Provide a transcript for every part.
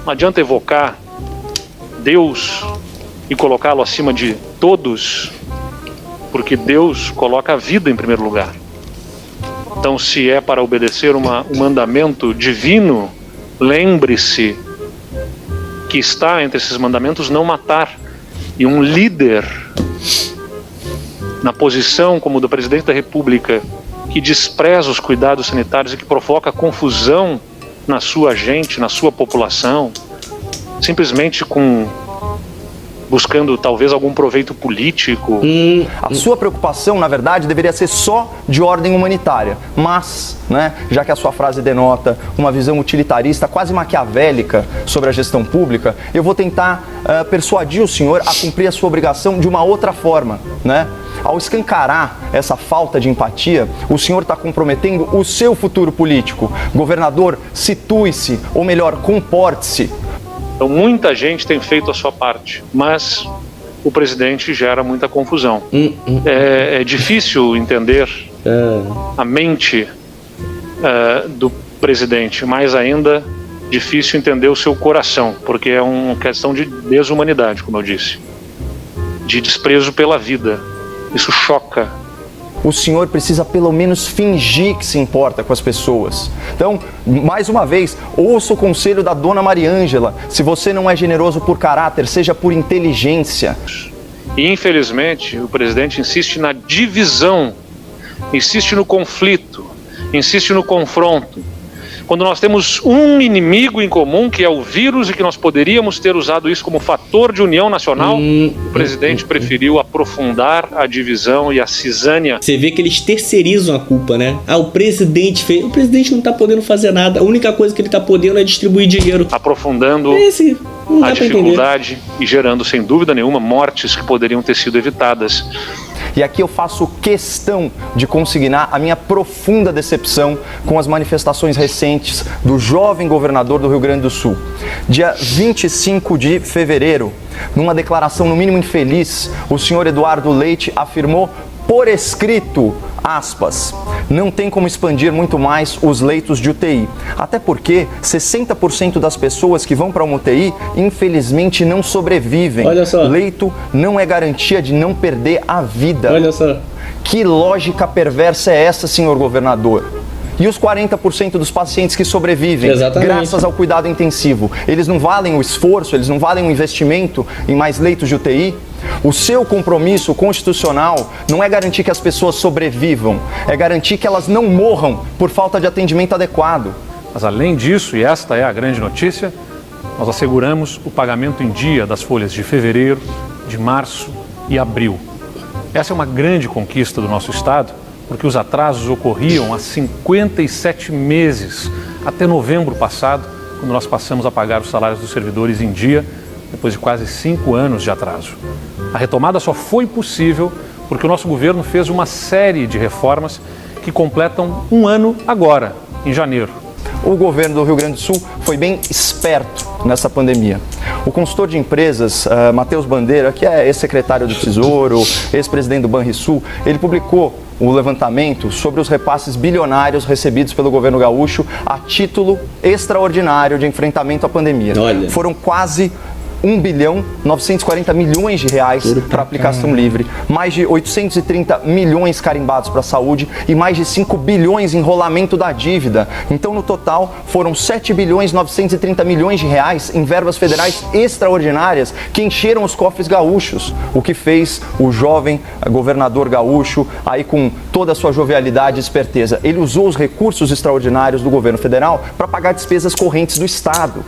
Não adianta evocar Deus e colocá-lo acima de todos, porque Deus coloca a vida em primeiro lugar. Então, se é para obedecer um mandamento divino, lembre-se que está entre esses mandamentos não matar. E um líder na posição como do presidente da República, que despreza os cuidados sanitários e que provoca confusão na sua gente, na sua população, simplesmente buscando talvez algum proveito político. A sua preocupação, na verdade, deveria ser só de ordem humanitária. Mas, já que a sua frase denota uma visão utilitarista, quase maquiavélica sobre a gestão pública, eu vou tentar persuadir o senhor a cumprir a sua obrigação de uma outra forma, Ao escancarar essa falta de empatia, o senhor está comprometendo o seu futuro político. Governador, situe-se, ou melhor, comporte-se. Então, muita gente tem feito a sua parte, mas o presidente gera muita confusão. É difícil entender a mente do presidente, mais ainda difícil entender o seu coração, porque é uma questão de desumanidade, como eu disse, de desprezo pela vida. Isso choca. O senhor precisa pelo menos fingir que se importa com as pessoas. Então, mais uma vez, ouça o conselho da dona Mariângela. Se você não é generoso por caráter, seja por inteligência. E infelizmente, o presidente insiste na divisão, insiste no conflito, insiste no confronto. Quando nós temos um inimigo em comum, que é o vírus, e que nós poderíamos ter usado isso como fator de união nacional, o presidente preferiu aprofundar a divisão e a cisânia. Você vê que eles terceirizam a culpa, né? O presidente fez. O presidente não tá podendo fazer nada. A única coisa que ele tá podendo é distribuir dinheiro. Aprofundando a dificuldade e gerando, sem dúvida nenhuma, mortes que poderiam ter sido evitadas. E aqui eu faço questão de consignar a minha profunda decepção com as manifestações recentes do jovem governador do Rio Grande do Sul. Dia 25 de fevereiro, numa declaração no mínimo infeliz, o senhor Eduardo Leite afirmou por escrito, aspas, não tem como expandir muito mais os leitos de UTI. Até porque 60% das pessoas que vão para uma UTI, infelizmente, não sobrevivem. Olha só. Leito não é garantia de não perder a vida. Olha só. Que lógica perversa é essa, senhor governador? E os 40% dos pacientes que sobrevivem, exatamente, graças ao cuidado intensivo, eles não valem o esforço, eles não valem o investimento em mais leitos de UTI? O seu compromisso constitucional não é garantir que as pessoas sobrevivam, é garantir que elas não morram por falta de atendimento adequado. Mas além disso, e esta é a grande notícia, nós asseguramos o pagamento em dia das folhas de fevereiro, de março e abril. Essa é uma grande conquista do nosso Estado, porque os atrasos ocorriam há 57 meses, até novembro passado, quando nós passamos a pagar os salários dos servidores em dia, depois de quase 5 anos de atraso. A retomada só foi possível porque o nosso governo fez uma série de reformas que completam um ano agora, em janeiro. O governo do Rio Grande do Sul foi bem esperto nessa pandemia. O consultor de empresas, Matheus Bandeira, que é ex-secretário do Tesouro, ex-presidente do Banrisul, ele publicou o levantamento sobre os repasses bilionários recebidos pelo governo gaúcho a título extraordinário de enfrentamento à pandemia. Olha. Foram quase 1.940 bilhões de reais para aplicação livre, mais de 830 milhões carimbados para a saúde e mais de 5 bilhões em rolamento da dívida. Então, no total, foram 7.930 bilhões de reais em verbas federais extraordinárias que encheram os cofres gaúchos, o que fez o jovem governador gaúcho, aí com toda a sua jovialidade e esperteza. Ele usou os recursos extraordinários do governo federal para pagar despesas correntes do Estado,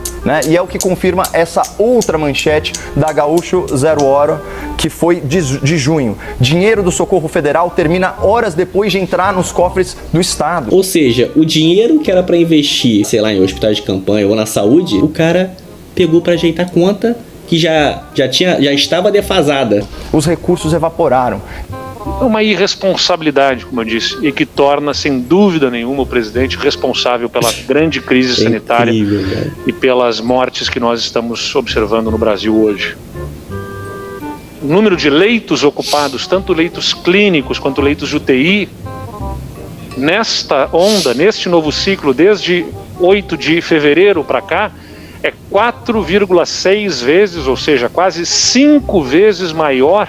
E é o que confirma essa outra manchete da Gaúcho Zero Hora, que foi de junho. Dinheiro do Socorro Federal termina horas depois de entrar nos cofres do Estado. Ou seja, o dinheiro que era para investir, sei lá, em hospitais de campanha ou na saúde, o cara pegou para ajeitar a conta que já estava defasada. Os recursos evaporaram. É uma irresponsabilidade, como eu disse, e que torna, sem dúvida nenhuma, o presidente responsável pela grande crise sanitária e pelas mortes que nós estamos observando no Brasil hoje. O número de leitos ocupados, tanto leitos clínicos quanto leitos de UTI, nesta onda, neste novo ciclo, desde 8 de fevereiro para cá, é 4,6 vezes, ou seja, quase 5 vezes maior.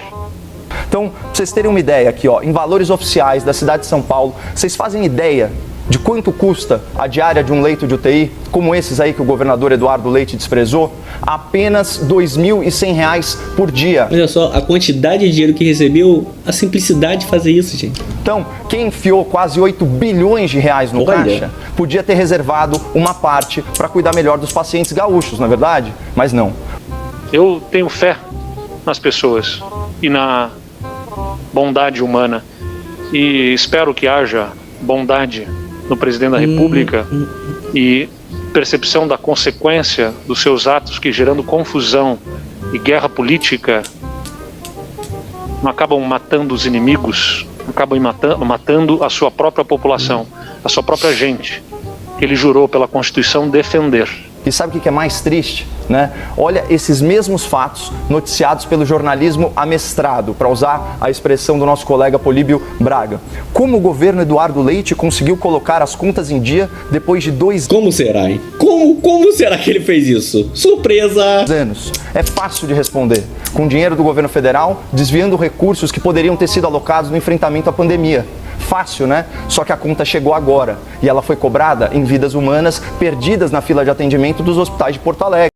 Então, pra vocês terem uma ideia aqui, ó, em valores oficiais da cidade de São Paulo, vocês fazem ideia de quanto custa a diária de um leito de UTI, como esses aí que o governador Eduardo Leite desprezou? Apenas R$ 2.100 por dia. Olha só, a quantidade de dinheiro que recebeu, a simplicidade de fazer isso, gente. Então, quem enfiou quase 8 bilhões de reais no Olha. caixa, podia ter reservado uma parte para cuidar melhor dos pacientes gaúchos, não é verdade? Mas não. Eu tenho fé nas pessoas e na bondade humana e espero que haja bondade no presidente da República e percepção da consequência dos seus atos que, gerando confusão e guerra política, não acabam matando os inimigos, acabam matando a sua própria população, a sua própria gente, que ele jurou pela Constituição defender. E sabe o que é mais triste, né? Olha esses mesmos fatos noticiados pelo jornalismo amestrado, para usar a expressão do nosso colega Políbio Braga. Como o governo Eduardo Leite conseguiu colocar as contas em dia depois de 2 Como será, hein? Como será que ele fez isso? Surpresa! anos? É fácil de responder. Com dinheiro do governo federal, desviando recursos que poderiam ter sido alocados no enfrentamento à pandemia. Fácil, né? Só que a conta chegou agora e ela foi cobrada em vidas humanas perdidas na fila de atendimento dos hospitais de Porto Alegre.